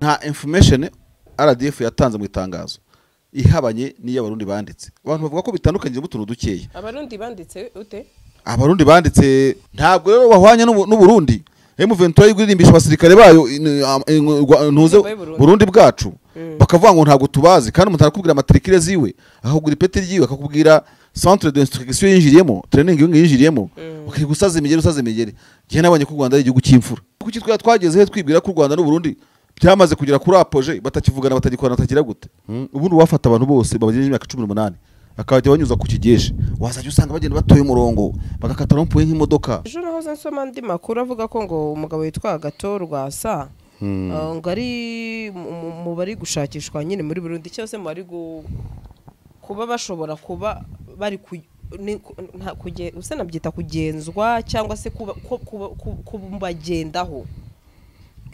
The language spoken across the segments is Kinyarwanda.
nta information RDF yatanze mu itangazo ihabanye niyo abarundi banditse. Abantu bavuga ko bitandukanye mu tuntu dukeya. Abarundi banditse ute? Abarundi banditse ntabwo rero bahwanya n'u Burundi. M23 yigurimbisha abasirikare bayo ntuze Burundi bwacu bakavuga ngo ntabwo tubazi kandi umuntu arakubwira matricule ziwe akakubwira ipeti ryiwe akakubwira centre d'instruction yinjiriyemo training yinjiriyemo ukigusaza imigeri gihe nabonye ko Rwanda ari igihugu cy'imfura kuki twageze twibwira ko Rwanda n'u Burundi byamaze kugera kuri apoje batakivugana batagikorana batagira gute ubundi wafata abantu bose babagejeje imyaka 18 akajya banyuza ku kigeshe wazajya usanga bagenda batoye umurongo bagakata rompuye nk'imodoka. Ejo nahoze nsoma andi makuru avuga ko ngo umugabo witwa Gatorwasa ngo ari mu bari gushakishwa nyine muri Burundi cyose mu bari kuba bashobora kuba bari usena byita kugenzwa cyangwa se kubagendaho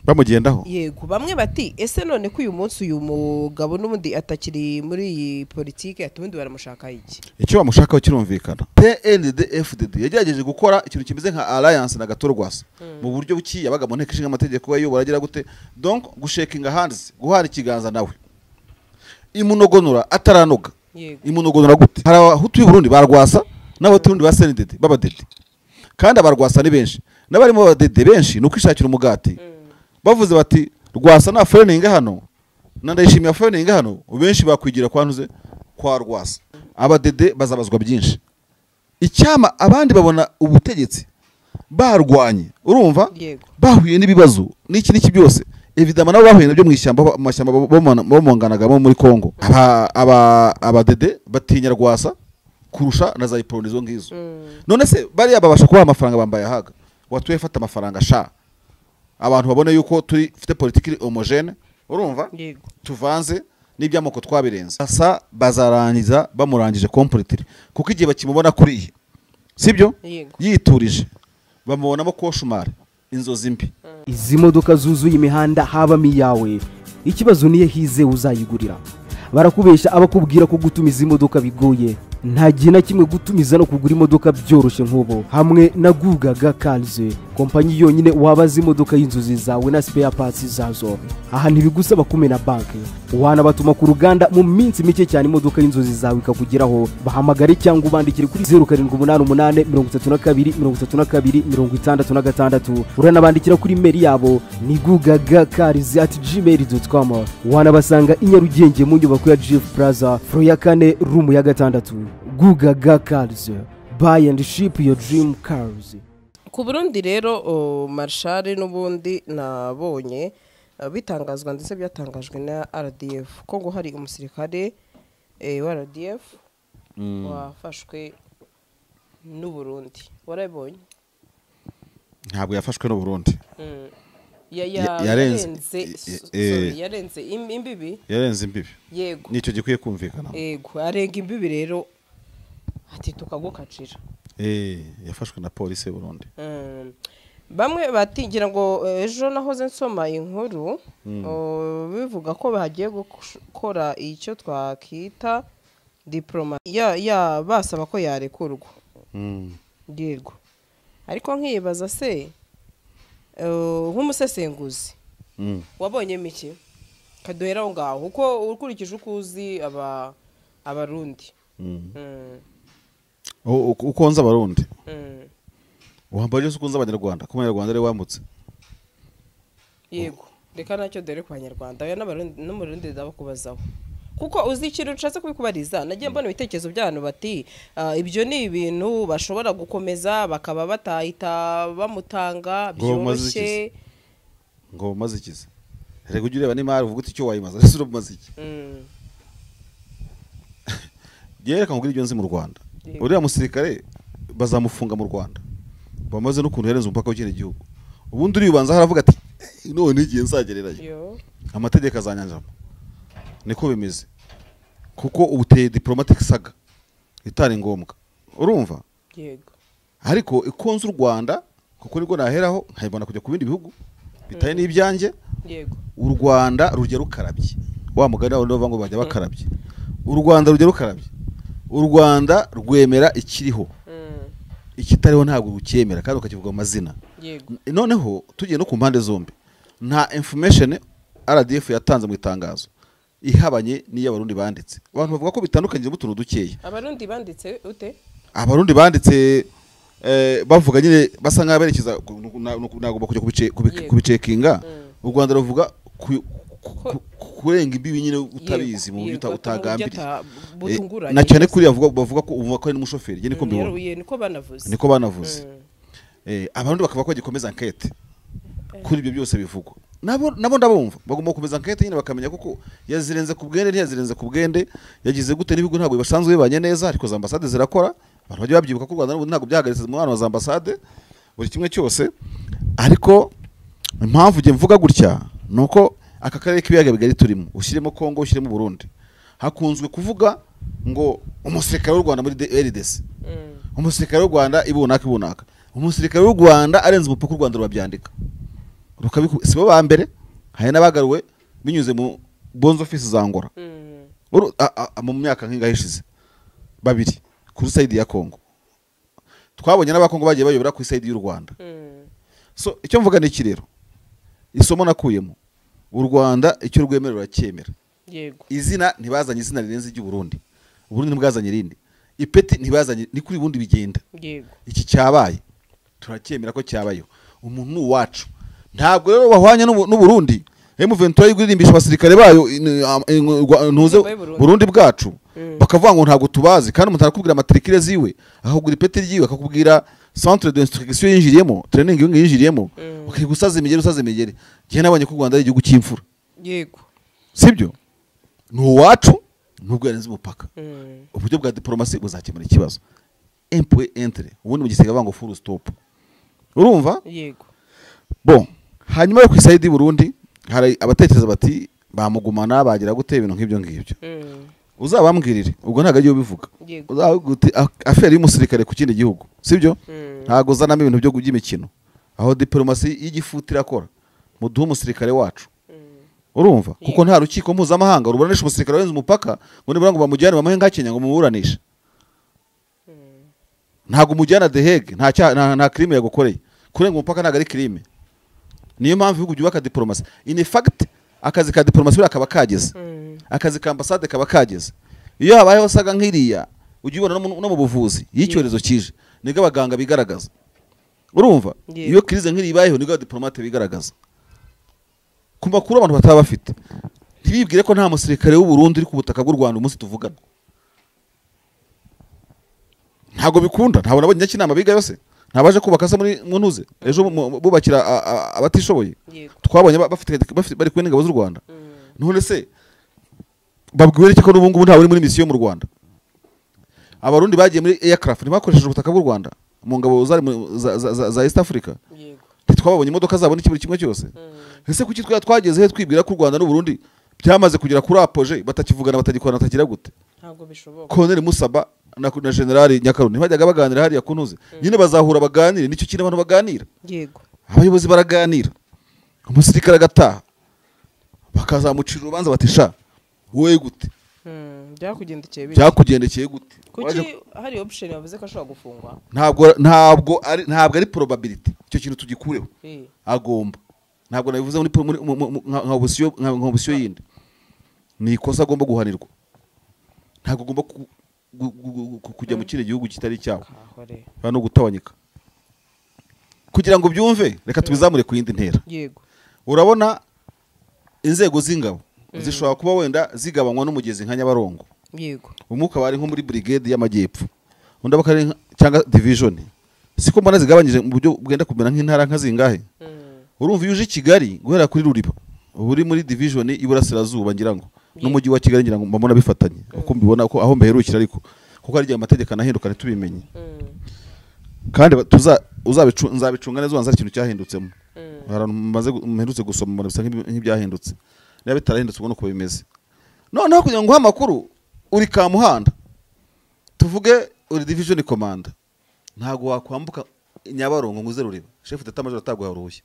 bamugendaho. Yego bamwe bati ese none ko uyu munsi uyu mugabo n'ubundi atakiri muri iyi politike atubundi baramushaka iki? Icyo bamushakaho kirumvikana. PNDFDD yagerageje gukora ikintu kimeze nka alliance na Gatorwasa mu buryo buki yabaga mu nteko ishinga amategeko yo baragira gute donc gushakinga hands guhara ikiganza nawe imunogonora ataranoga. Imunogonora gute? Hari abahutu y'u Burundi barwasa n'abaturundi ba CNDD babadede kandi abarwasa ni benshi n'abarimo babadede benshi nuko ishakira umugati bavuze bati Rwasa na friending hano nandayishimiye friending hano benshi bakwigira kwantuze kwa Rwasa abadede bazabazwa byinshi icyama abandi babona ubutegetsi barwanye urumva bahuye n'ibibazo n'iki byose evidama nabo bahuye nabyo mu ishyamba bomonganaga muri Kongo abadede batinya Rwasa kurusha na za ipronizo ngizo none se bari yababasha kuba amafaranga bambaye haga watuye fata amafaranga sha abantu babone yuko turi fite politique homogene urumva tuvanze n'ibyamoko twabirenza asa bazarangiza bamurangije completely kuko igihe bakimubona kuri iyi sibyo yiturije bamubonamo koshumare inzozi mbi. Izi modoka zuzuye imihanda haba miyawe ikibazo niye hize uzayigurira barakubesha abakubwira ko gutumiza imodoka bigoye nta gihe na kimwe gutumiza no kugura imodoka byoroshye nk'ubo hamwe na Gugaga Cars kompanyi yonyine wabaza imodoka y'inzozi zawe na spare parts zazo aha ntibigusaba kumena banki wanabatuma ku ruganda mu minsi mike cyane imodoka y'inzozi zawe ikakugeraho bahamagare cyangwa ubandikire kuri 0788323266 uranabandikira kuri mail yabo ni gugagacars@gmail.com wanabasanga inyarugenge mu nyubako ya Jeff Plaza floor ya 4 room ya 6 Gugaga Cars buy and ship your dream cars. Ku Burundi rero Marshal n'ubundi nabonye bitangazwa ndetse byatangajwe na RDF ko ngo hari umusirikare wa RDF wafashwe n'u Burundi warabonye ntabwo yafashwe n'u Burundi yarenze imbibi yego nicyo gikwiye kumvikana yego arenga imbibi rero ati tukagukacira yafashwe na polisi y'u Burundi. Bamwe batingira ngo ejo nahoze nsoma inkuru bivuga ko bagiye gukora icyo twakita diploma ya basaba ko yarekurwa yego ariko nkibaza se nk'umusesenguzi wabonye miki kaduheraho ngaho uko ukurikije uko uzi abarundi uko nza abarundi uhambaje uko nza abanyarwanda ko abanyarwanda ari wambutse yego reka nacyo dore ku banyarwanda aya n'abarundi no mu Burundi ndabakubazaho kuko uzi ikintu nshatse kubikubariza nagiye mbona ibitekerezo by'abantu bati ibyo ni ibintu bashobora gukomeza bakaba batahita bamutanga byoroshye ngo maze ikize rego ujye ureba n'imari uvuga uti icyo wayimaza ese urumaze iki yereka ngo ibyo nzi mu Rwanda uriya musirikare bazamufunga mu Rwanda bamaze no kuntu herenza umupaka w'ikindi gihugu ubundi uri ubanza haravuga ati none igihe nzagererayo amategeko azanyanjamo niko bimeze kuko ubuteye diplomatic saga itari ngombwa urumva yego ariko ikonze u Rwanda kuko niko naheraho nkayibona kujya ku bindi bihugu bitaye n'ibyanjye yego u Rwanda rujya rukarabye wa mugani wabo bava ngo bajya bakarabye u Rwanda rujya rukarabye u Rwanda rwemera ikiriho ikitariho ntabwo rukemera kandi ukakivuga amazina yego noneho tugiye no ku mpande zombi nta information RDF yatanze mu itangazo ihabanye n'iy'abarundi banditse. Abantu bavuga ko bitandukanye mu tuntu dukeya. abarundi banditse ute Abarundi banditse bavuga nyine basa nk'aberekeza nagomba kujya kubicekinga. U Rwanda ruvuga kurenga imbibi nyine utabizi mu buryo utagambiriye. Na cyane kuri bavuga ko uvuga ko ari n'umushoferi je niko mbibona. Niko banavuze. Abarundi bakaba ko gikomeza enquête kuri ibyo byose bivugwa. Nabo ndabumva bagomba gukomeza enquête nyine bakamenya kuko yazirenze ku bwende ntiyazirenze ku bwende yagize gute n'ibigo ntabwo basanzwe bibanye neza ariko za ambassade zirakora. Abantu bajye babyibuka ko u Rwanda ntabwo byahagaritse mu za ambassade buri kimwe cyose. Ariko impamvu je mvuga gutya nuko aka karere k'ibiyaga bigari turimo ushyiremo Kongo ushyiremo Burundi hakunzwe kuvuga ngo umusirikare w'u Rwanda muri RDC umusirikare w'u Rwanda ibunaka umusirikare w'u Rwanda arenze umupaka u Rwanda rubabyandika sibo ba mbere hari n'abagaruwe binyuze mu bonzo office za Angola mu myaka nk'ingahishize babiri kuri side ya Kongo twabonye n'abakongo bagiye bayobora ku side y'u Rwanda. So icyo mvuga ni iki rero isomo nakuyemo u Rwanda icyo rwemerera cyemera. Yego. Izina ntibazanye izina rirenze ry'u Burundi. Uburundi ntibwazanye rindi. Ipeti ntibazanye ni kuri bundi bigenda. Yego. Iki cyabaye. Turacyemera ko cyabayo. Umuntu wacu. Ntabwo rero bahwanya n'u Burundi. M23 yigurimbisha abasirikare bayo ntuze Burundi bwacu. Bakavuga ngo ntabwo tubazi kandi umuntu arakubwira matricule ziwe ahubwo ipeti ryiwe akakubwira centre d'instruction yinjiriyemo training yinjiriyemo ukigusaza imigere gihe nabanye ko u Rwanda ari igihugu cy'imfura. Yego. Sibyo ni uwacu nubwo yarenze umupaka. Uburyo bwa diplomasi buzakemura ikibazo point entre ubundi mu gisega bango full stop. Urumva? Yego. Bon hanyuma yo kwisayidi Burundi hari abatekereza bati bamugumana bagira gute ibintu nk'ibyo ngibyo. Uzabambwirire ubwo ntago agiye bivuga. Uzaguti affaire y'umusirikare ku kindi gihugu. Sibyo? Ntago zanamo ibintu byo kujya imikino. Aho diplomasi y'igifutira akora mu duhu umusirikare wacu. Urumva kuko nta rukiko mpuzamahanga ruburanisha umusirikare warenze umupaka ngo nibura ngo bamujyane bamuhe ngakenya ngo muburanisha. Ntago umujyana The Hague nta crime yagukoreye kurenga umupaka ntago ari crime. Niyo mpamvu ibihugu byubaka diplomasi. In fact akazi ka diplomasi akaba kageze. Akazi ka ambassade kaba kageze. Iyo habayeho saga nk'iriya ujye ubona no mu buvuzi y'icyorezo kije niga abaganga bigaragaza. Urumva iyo krize nk'iri ibayeho niga diplomate bigaragaza. Ku makuru abantu bataba bafite ntibibwire ko nta musirikare w'u Burundi uri ku butaka bw'u Rwanda umunsi tuvugana. Ntago bikunda ntabwo nabonye nyakinama biga yose ntabaje kubaka se muri muntuze ejo bubakira abatishoboye. Twabonye bafite bari kumwe n'ingabo z'u Rwanda. None se babwiwe iki ko n'ubungu nta uri muri mission mu Rwanda? Abarundi bagiye muri aircraft ntibakoresheje ubutaka bw'u Rwanda mu ngabo za East Africa. Yego. Twabonye imodoka zabo n'ikiburi kimwe cyose. Ese kuki twageze he twibwira ko u Rwanda n'u Burundi byamaze kugera kuri apoje batakivugana batagikorana batagira gute? Ntabwo bishoboka. Colonel Musaba na General Nyakarundi bajyaga baganira hariya kunuze. Nyine bazahura baganire nicyo kintu abantu baganira. Yego. Abayobozi baraganira. Umusirikare agataha bakazamucira urubanza batisha wowe gute? Byakugendekeye gute? Kuki hari option yavuze ko ashobora gufungwa? Ntabwo ari probability. Icyo kintu tugikureho. Agomba. Ntabwo nabivuze muri nka option yindi. Ni ikosa agomba guhanirwa. Ntabwo agomba kujya mu kindi gihugu kitari cyawe. Hano gutawanyika. Kugira ngo byumve reka tubizamure ku yindi ntera. Yego. Urabona inzego z'ingabo zishobora kuba wenda zigabanywa n'umugezi nka Nyabarongo. Yego. Umuka bari nko muri brigade y'amajyepfo. Unda bakari cyangwa division. Siko mbona zigabanyije mu buryo bwenda kumera nk'intara nka zingahe. Urumva yuje Kigali guhera kuri Ruriba. Uri muri division iburasirazuba ngira ngo n'umujyi wa Kigali ngira ngo mbona bifatanye. Uko mbibona ko aho mbeherukira ariko kuko ari amategeko anahinduka tubimenye. Kandi nzabicunga neza wanza ikintu cyahindutsemo. Maze mperutse gusoma mbona bisa nk'ibyahindutse. Niba bitarahindutse ubona uko bimeze. Noneho kugira ngo amakuru uri ka muhanda tuvuge uri division commander ntago wakwambuka Nyabarongo nguze Ruriba chef d'état major ataguha uruhushya.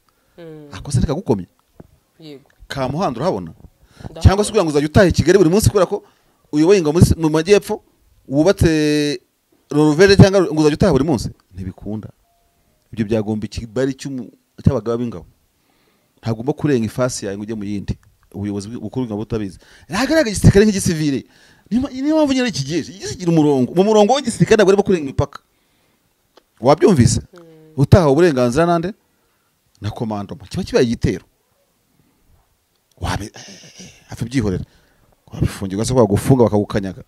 Akoze reka gukomye. Yego. Ka muhanda urahabona cyangwa se kugira ngo uzajya utaha Kigali buri munsi kubera ko uyoboye ingabo mu majyepfo wubatse Roruvere cyangwa ngo uzajya utaha buri munsi ntibikunda. Ibyo byagomba ikibari cy'abagabo b'ingabo ntagomba kurenga ifasi yawe ngo ujye mu yindi ubuyobozi bukuru bwa butabizi ntagaragaza igisirikare nk'igisivile niyo mpamvu nyine ikigeje kigira umurongo mu murongo w'igisirikare ntabwo arimo kurenga imipaka wabyumvise utaha uburenganzira nande na komando kiba kibaye igitero hafi byihorera wabifungirwa se bagufunga bakagukanyaga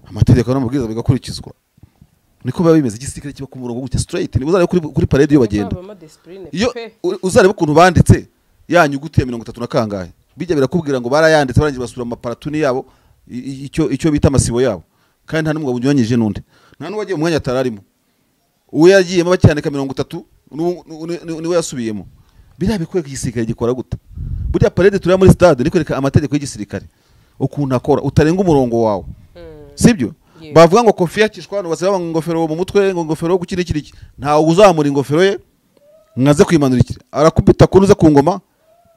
amategeko n'amabwiriza bigakurikizwa niko biba bimeze igisirikare kiba ku murongo gutya straight ni uzarebe kuri parade yo bagenda iyo uzarebe ukuntu banditse yanyuguti ya 30 na kangahe bijya birakubwira ngo barayanditse barangiye basura amaparatuni yabo icyo bita amasibo yabo kandi nta numwe bunyonyije nundi nta n'uwagiye mu mwanya atararimo uwo yagiyemo bacyandika 30 niwe yasubiyemo biriya bikweka igisirikare gikora gute burya parade turi muri stade nikoreka amategeko y'igisirikare ukuntu akora utarenga umurongo wawe sibyo bavuga ngo kofi yakishwa no basaba ingofero mu mutwe ngo ingofero gukirikiriki ntawe uzamura ingofero ye mwaze kwimanurikira arakubita kunuze ku ngoma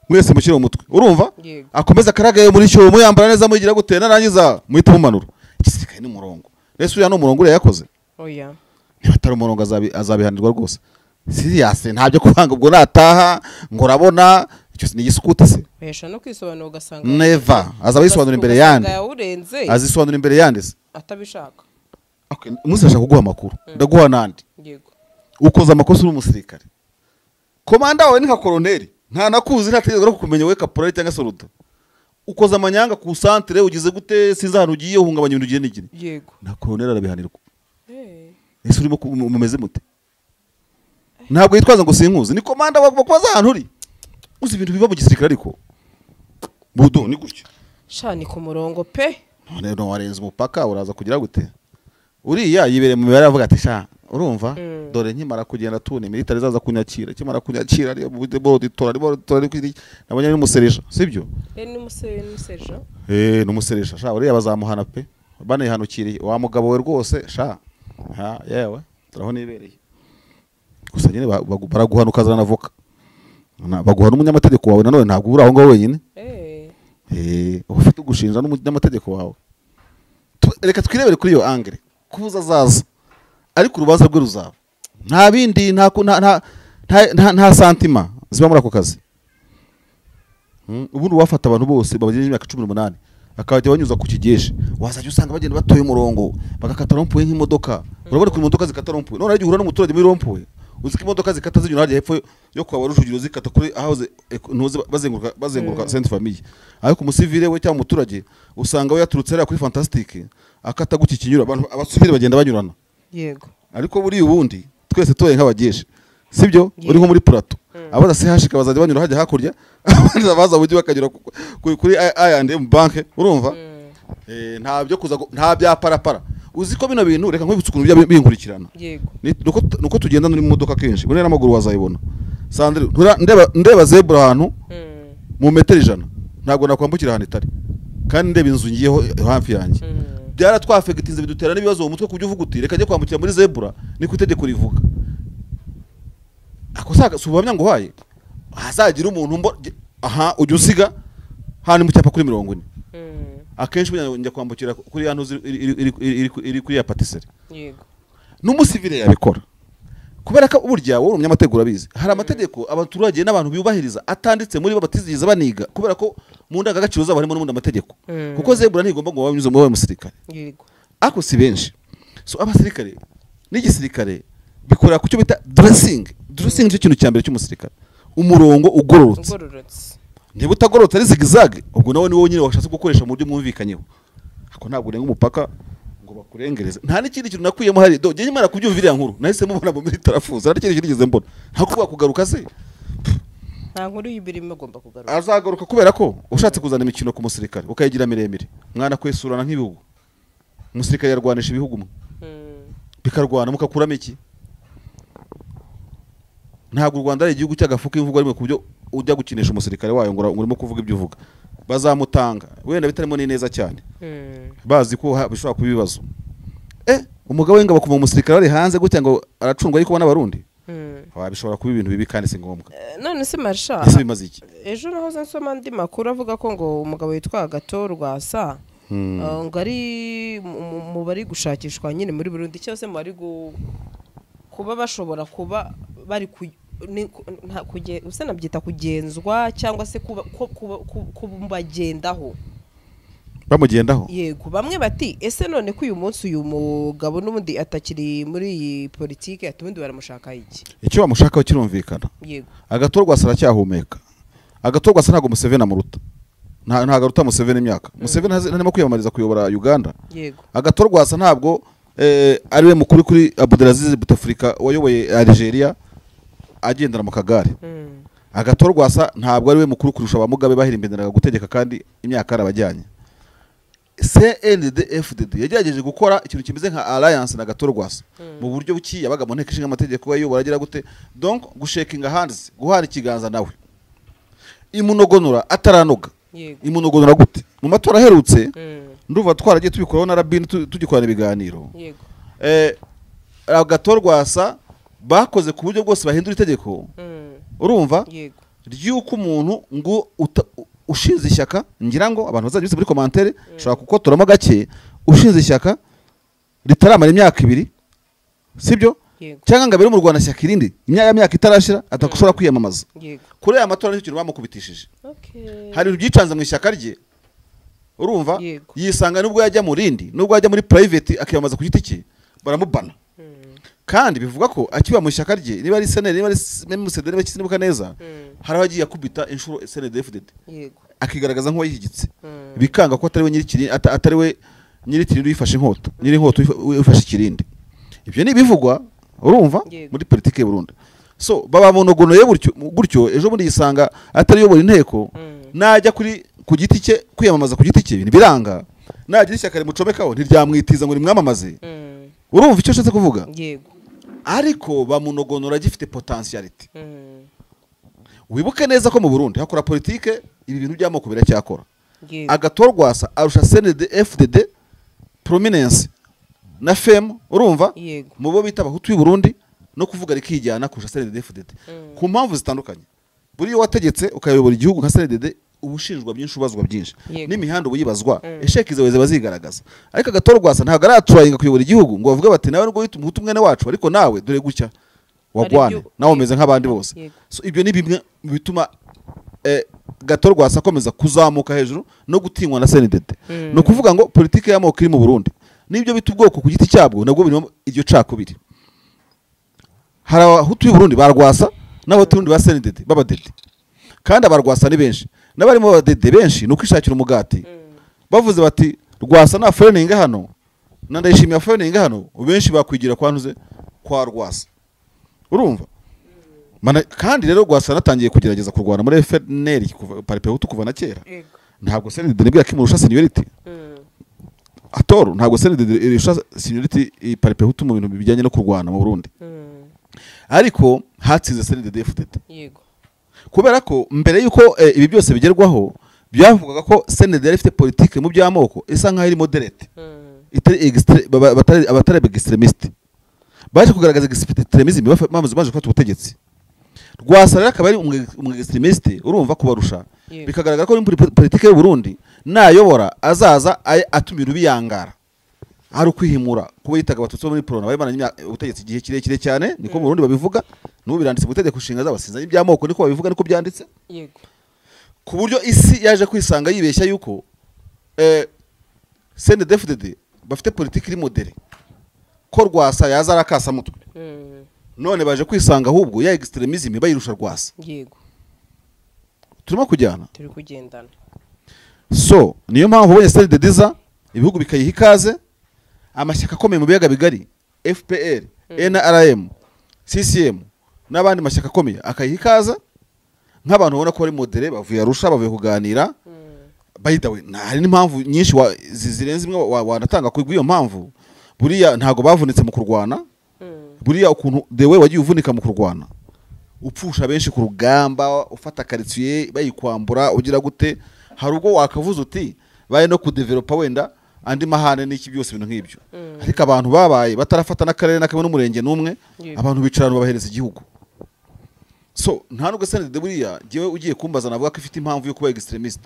mwese mushyire mu mutwe urumva akomeza karagaye muri cyo muyambara neza mugira gute narangiza muhita mumanura igisirikare ni umurongo rese uya no umurongo ure yakoze oya niba atari umurongo azabihanirwa rwose serious ntabyo kuvanga ubwo nataha ngo urabona icyo ni igisukute se besha no kwisobanura ugasanga never azabisobanura imbere yandi azisobanura imbere yandi atabishaka okay musashaka kuguha amakuru ndaguha nandi yego ukoza amakosa uri umusirikare komanda wawe ni nka koloneli nta nakuzi ntategeko kumenya we kaporali cyangwa soruda ukoza amanyanga ku centre ugize gute sinza hano ugiye uhungabanya ibintu ugiye n'igini yego na koloneli arabihanirwa ese urimo mumeze mute ntabwo yitwaza ngo sinkuzi ni komanda wakoza ahantu uri uzi ibintu biba mu gisirikare ariko budo ni gutyo shani ku murongo pe none warenze umupaka uraza kugira gute uriya yibereye mu mibare avuga ati sha urumva dore nkimara kugenda tune military zaza kunyakira kimara kunyakira ari mu auditora ari nabonye ari musereja sibyo ni musereja n'umusereja sha uriya bazamuhana pe banihanukiriye wa mugabo we rwose sha ha yewe turaho nibereye gusa nyine baraguhana ukazana avoka baguhana umunyamategeko wawe nanone ntabwo uri aho ngaho wenyine ufite ugushinja n'umunyamategeko wawe reka twirebere kuri iyo angere kubuza zaza ariko urubanza rwe ruzaba nta bindi nta santima ziba muri ako kazi ubundi wafata abantu bose babagejeje imyaka 18 akajya banyuza ku kigeje wazajya usanga bagenda batoye umurongo bagakata rompuwe nk'imodoka urabona ko imodoka zikata rompuwe none ariko uhura n'umuturage muri rompuwe uziko imodoka zikata zinyura hariya hepfo yo kwa barujugiro zikata kuri aho ntuze bazenguruka Sainte Famille ariko umusivile we cyangwa umuturage usanga we yaturutse hariya kuri Fantastic akata guki kinyura abantu abasivile bagenda banyurana yego ariko buri ubundi twese tubaye nk'abageshe sibyo uri nko muri plateau abaza CHK bazajya banyura hajya hakurya abandi baza bujye bakanyura kuri I&M bank urumva nta byo kuza nta bya parapara uziko bino bintu reka nkwibutsa ukuntu binkurikirana yego nuko tugenda muri modoka kenshi bune n'amaguru wazayibona Sandre ndeba zebra ahantu mu metero 100 ntabwo nakwambukira ahantu itari kandi ndeba inzu ngiyeho hafi yanjye byara twafegitinze bidutera n'ibibazo mu mutwe kubyo uvuga uti reka njye kwambukira muri zebra ni kutegeko rivuga akosaga subamya ngo haye hazagira umuntu aha ujye usiga hano mu cyapa kuri 40 akenshi njya kwambukira kuri hano iri kuri ya patisserie yego n'umusivile yabikora kubera ko burya wowe umunyamategeko urabizi hari amategeko abaturage n'abantu biyubahiriza atanditse muri bo batizigiza baniga kubera ko mu ndangagaciro zabo harimo n'undi amategeko kuko zebra ntigomba ngo banyuze mu musirikare yego ako si benshi so abasirikare n'igisirikare bikorera ku cyo bita dressing cyo kintu cyambere cy'umusirikare umurongo ugororotse niba utagororotse ari zigzag ubwo nawe ni wowe nyine washatse gukoresha mu buryo mwumvikanyeho ako ntabwo urenga umupaka ngo bakurengereze nta n'ikindi kintu nakuyemo hari do ngiye nyimara kubyumvira nkuru nahise mubona mu military afuza ari kintu kigeze mbona nta kuvuga kugaruka se nta nkuru y'ibirimo agomba kugaruka azagaruka kubera ko ushatse kuzana imikino ku musirikare ukayigira miremire mwana kwesurana nk'ibihugu umusirikare yarwanisha ibihugu mwe bikarwana mukakuramo iki ntabwo u Rwanda ari igihugu cy'agafuka imvugo arimo kubyo ujya gukinisha umusirikare wayo ngo urimo kuvuga ibyo uvuga bazamutanga wenda bitarimo ni neza cyane bazi ko bishobora kuba ibibazo umugabo w'ingabo kuva mu musirikare ari hanze gutya ngo aracungwa ariko n'abarundi bishobora kuba ibintu bibi kandi si ngombwa none se Marsha ese bimaze iki ejo nahoze nsoma andi makuru avuga ko ngo umugabo witwa Gatorwasa ngo ari mu bari gushakishwa nyine muri Burundi cyose mu bari kuba bashobora kuba bari usa nabyita kugenzwa cyangwa se kubagendaho bamugendaho. yego bamwe bati ese none ko uyu munsi uyu mugabo n'ubundi atakiri muri iyi politike atubundi baramushaka iki? Icyo bamushakaho kirumvikana. yego Agatorwa aracyahumeka. Agatorwa ntago Museveni amuruta. Ntago aruta Museveni imyaka. Museveni ntarimo kwiyamamariza kuyobora Uganda. yego Agatorwa ntabwo ariwe mukuru kuri Abdelaziz Bouteflika wayoboye Algeria agendera mu kagare. Agatorwa ntabwo ariwe mukuru kurusha abamugabe bahirimbenderaga gutegeka kandi imyaka arabajyanye. CNDD-FDD yagerageje gukora ikintu kimeze nka alliance na Gatorwa mu buryo buki yabaga mu nteko ishinga amategeko y'ayobora agira gute, donc gushekinga hands, guhana ikiganza nawe, imunogonora ataranoga. Imunogonora gute? Mu matora aherutse nduva twaragiye tubikoraho na Rabin tugikorana ibiganiro. yego Gatorwa bakoze ku buryo bwose bahindura itegeko, urumva yego ry'uko umuntu ngo ushinze ishyaka, ngira ngo abantu bazajya muri commentaire ushobora kukotoramo gake, ushinze ishyaka ritaramara imyaka 2 sibyo, cyangwa ngabere mu Rwanda shyaka irindi imyaka itarashira atakushobora kwiyamamaza. Kuri aya matora n'icyo bamukubitishije. Hari ubyicanze mu ishyaka rye, urumva yisanga nubwo yajya mu rindi, nubwo yajya muri private akiyamaza ku giti cye baramubana. Kandi bivuga ko akiba mu ishyaka rye niba ari SNL niba ari MMCD niba kinibuka neza, hari abagiye akubita inshuro CNDD-FDD akigaragaza nko yihigitse, bikanga ko atariwe nyirikiri atariwe nyiritiri yifashe inkota, nyiri inkota yifashe ikirindi. Ibyo ni bivugwa, urumva muri politike y'u Burundi. So baba monogonoye gutyo ejo bundi yisanga atari yobora inteko, najya ku giti cye kwiyamamaza ku giti cye biranga, najya ishyaka rimucomekaho ntiryamwitiza ngo rimwamamaze. Urumva icyo nshatse kuvuga? yego Ariko bamunogonora gifite potentiality. Wibuke neza ko mu Burundi hakora politike ibi bintu by'amoko biracyakora. Agatorwa arusha CNDD-FDD prominence na fame, urumva mu bo bita abahutu y'u Burundi no kuvuga rikijyana kurusha CNDD-FDD ku mpamvu zitandukanye. Buriyo wategetse ukayobora igihugu nka CNDD ubushinjwa byinshi ubazwa byinshi n'imihanda ubuyibazwa esheki zeweze bazigaragaza. Ariko Agatorwa ntabwo aratrayinga kuyobora igihugu ngo bavuge bati nawe ngo wita umuhutu mwene wacu, ariko nawe dore gutya wagwane nawe umeze nk'abandi bose. So ibyo ni bimwe bituma Gatorwa akomeza kuzamuka hejuru no gutinywa na CNDD. No kuvuga ngo politike y'amoko iri mu Burundi nibyo bita ubwoko ku giti cyabwo nabwo birimo iryo cakubiri. Hari abahutu y'u Burundi barwasa n'abaturundi ba CNDD babadede, kandi abarwasa ni benshi n'abarimo babadede benshi nuko ishakira umugati. Bavuze bati Rwasa na friending hano na Ndayishimiye friending hano, benshi bakwigira kwantuze kwa Rwasa, urumva. Kandi rero Rwasa natangiye kugerageza kurwana muri FNL Paripehutu kuva na kera. Ntabwo CNDD nibwo yakimurusha seniority. Atoro ntabwo CNDD irusha seniority Paripehutu mu bintu bijyanye no kurwana mu Burundi. Ariko hatsinze CNDD-FDD. Yego. Kubera ko mbere yuko ibi byose bigerwaho byavugaga ko CNDD ifite politike mu by'amoko isa nkaho iri moderate. Abatari extremist. Baje kugaragaza extremism bamaze gufata ubutegetsi. Rwasa rero akaba ari umu extremist, urumva kubarusha. Bikagaragara ko muri politike y'u Burundi nayobora azaza atumira ubiyangara. Hari ukwihimura kuba yitaga abatutsi muri prona bayimananye ubutegetsi igihe kirekire cyane, niko mu Burundi babivuga, n'ubu biranditse ubutegetsi kushinga z'abasinza iby'amoko niko babivuga, niko byanditse. Yego. Ku buryo isi yaje kwisanga yibeshya yuko CNDD-FDD bafite politiki iri modere, ko Rwasa yaza arakasa mutwe. None baje kwisanga ahubwo ya extremism bayirusha Rwasa. Yego. Turimo kujyana. Turi kugendana. So niyo mpamvu ubonye CNDD ibihugu bikayiha ikaze, amashyaka akomeye mu biyaga bigari FPR, NRM, CCM n'abandi mashyaka akomeye akayiha ikaze nk'abantu ubona ko ari modere, bavuye Arusha bavuye kuganira. By the way, hari n'impamvu nyinshi zirenze imwe wanatanga kuri iyo mpamvu. Buriya ntago bavunitse mu kurwana. Buriya ukuntu dewe wagiye uvunika mu kurwana, upfusha benshi ku rugamba, ufata quartier bayikwambura ugira gute, hari ubwo wakavuza uti baye no kudevelopa wenda andi mahane n'iki byose ibintu nk'ibyo. Ariko abantu babaye batarafata n'akarere n'akamwe n'umurenge n'umwe, abantu bicarana babahereza igihugu. So nta nubwo CNDD buriya giwe ugiye kumbaza navuga ko ifite impamvu yo kuba extremist.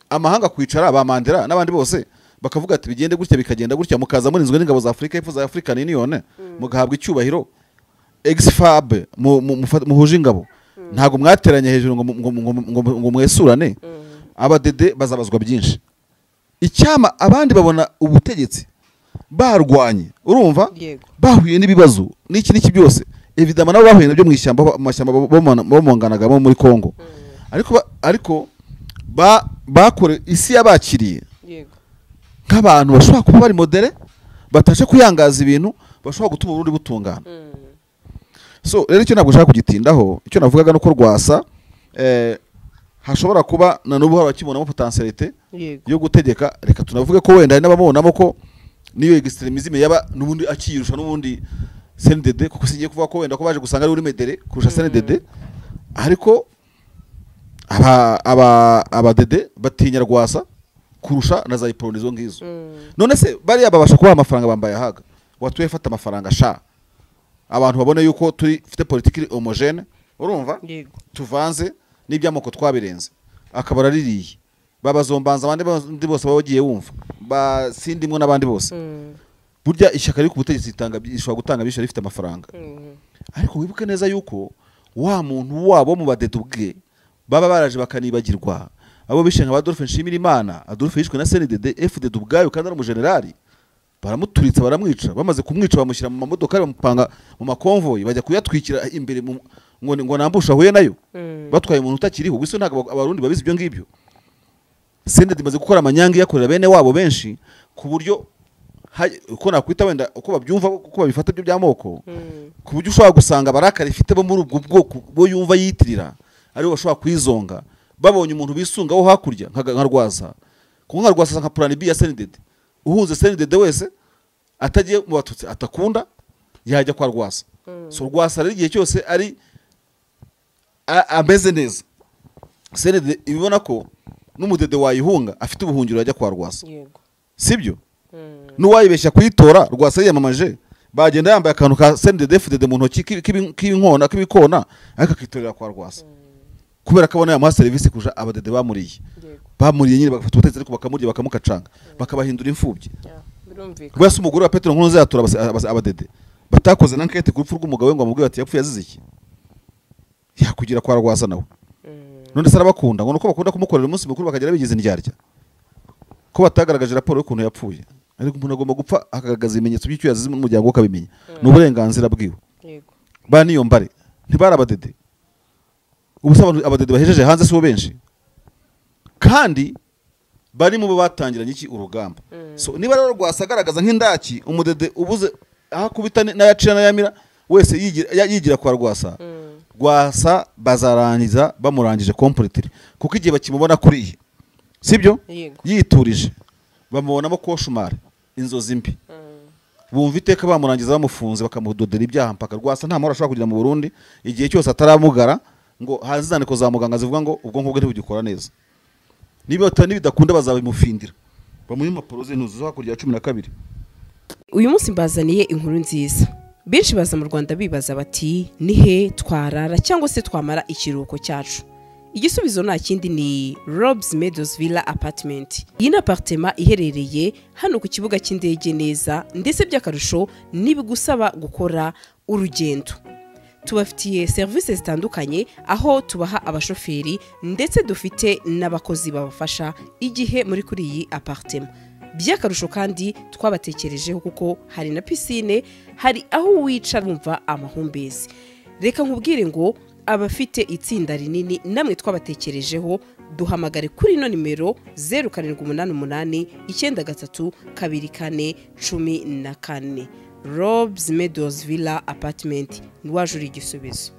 Amahanga kwicara ba Mandela n'abandi bose bakavuga ati bigende gutya bikagenda gutya, mukaza murinzwe n'ingabo za Afrika y'Epfo za African Union, mugahabwa icyubahiro. exfab muhuje ingabo ntabwo mwateranye hejuru ngo mwesurane abadede bazabazwa byinshi. Icyama abandi babona ubutegetsi barwanye urumva bahuye n'ibibazo n'iki byose evidama nabo bahuye nabyo mu mashyamba bomonganaga muri Kongo ariko bakore isi yabakiriye nk'abantu bashobora kuba bari modere batashe kuyangaza ibintu bashobora gutuma urundi butungana. So rero icyo ntabwo ushaka kugitindaho icyo navugaga no ko Rwasa hashobora kuba na n'ubu bakibonamo potentialite yo gutegeka. Reka tunavuge ko wenda n'abamubonamo ko niyo extremisme yaba nubundi akiyirusha nubundi CNDD kuko singiye kuvuga ko wenda ko baje gusanga ari uri medere kurusha CNDD ariko abadede batinya Rwasa kurusha na za ipronizo ngizo. None se bari babasha kuba amafaranga bambaye haga watuye fata amafaranga sha abantu babone yuko turi fite politique homogene urumva tuvanze n'ibyamoko twabirenze akabara ririye babazombanza abandi bose bagiye wumva basindimwe n'abandi bose burya ishyaka riri ku butegetsi itanga ishobora gutanga bisho rifite amafaranga ariko wibuke neza yuko wa muntu wabo mu badedubwe baba baraje bakanibagirwa abo bishe nka Adolphe Nshimirimana. Adolphe yishwe na CNDD FDD ubwayo kandi ari umujenerali baramuturitsa baramwica bamaze kumwica bamushyira mu mamodoka bamupanga mu makonvoyi bajya kuyatwikira imbere ngo nambusha huye nayo batwaye umuntu utakiriho gusa ntabwo abarundi babizi ibyo ngibyo. CNDD imaze gukora amanyangi yakorera bene wabo benshi ku buryo uko nakwita wenda uko babyumva uko babifata byo byamoko ku buryo ushobora gusanga barakari ifite bo muri ubwo bwoko bo yumva yitirira ari bashobora kwizonga babonye umuntu bisungaho hakurya nka Rwasa kuko nka Rwasa nka plan B ya CNDD uhuze CNDD wese atagiye mu batutsi atakunda yajya kwa Rwasa. So Rwasa rero igihe cyose ari ameze neza CNDD ibibona ko n'umudede wayihunga afite ubuhungiro yajya kwa Rwasa sibyo n'uwayibeshya kuyitora Rwasa yiyamamaje bagenda yambaye akantu ka CNDD FDD mu ntoki k'ibikona ariko akitorera kwa Rwasa kubera ko abona yamuha service kuja abadede bamuriye nyine bagafata ubutegetsi ariko bakamurya bakamukacanga bakabahindura imfubyi. Kubera se umugore wa Petero Nkurunziza yatora abadede batakoze n'ankete ku rupfu rw'umugabo we ngo amubwire ati yapfuye azize iki yakugira kwa Rwasa nawe none se arabakunda ngo nuko bakunda kumukorera umunsi mukuru bakagera bigize indyarya ko batagaragaje raporo y'ukuntu yapfuye ariko umuntu agomba gupfa akagaragaza ibimenyetso by'icyo yazize mu muryango ukabimenya n'uburenganzira bwiwe. Ba niyo mbare ntibari abadede ubusaba abadede bahejeje hanze si bo benshi kandi bari mu batangiranye iki urugamba. So niba rero Rwasagaragaza nk'indaki umudede ubuze aho kubita n'ayacira n'ayamira wese yigira kwa Rwasa bazarangiza bamurangije completely kuko igihe bakimubona kuri iyi sibyo yiturije bamubonamo koshumare inzozi mbi bumva iteka bamurangiza bamufunze bakamudodera ibyaha mpaka Rwasa nta mahoro ashobora kugira mu Burundi igihe cyose ataramugara ngo hazaniko za muganga zivuga ngo ubwonko bwe ntibugikora neza niba bidakunda bazabimufindira bamuha impapuro z'intuzi zo hakurya ya 12. Uyu munsi mbazaniye inkuru nziza benshi baza mu Rwanda bibaza bati nihe twarara cyangwa se twamara ikiruhuko cyacu. Igisubizo nta kindi ni Robes Meadows Villa Apartment. Iyi ni apartment iherereye hano ku kibuga cy'indege neza ndetse by'akarusho nibigusaba gukora urugendo. Tubafitiye service zitandukanye aho tubaha abashoferi ndetse dufite n'abakozi babafasha igihe muri kuri iyi apartment. By'akarusho kandi twabatekerejeho kuko hari na piscine, hari aho wicara wumva amahumbezi. Reka nkubwire ngo abafite itsinda rinini namwe twabatekerejeho duhamagare kuri ino nimero 0788 93 24 14. Robes Meadows Villa Apartment, nwajuri igisubizo.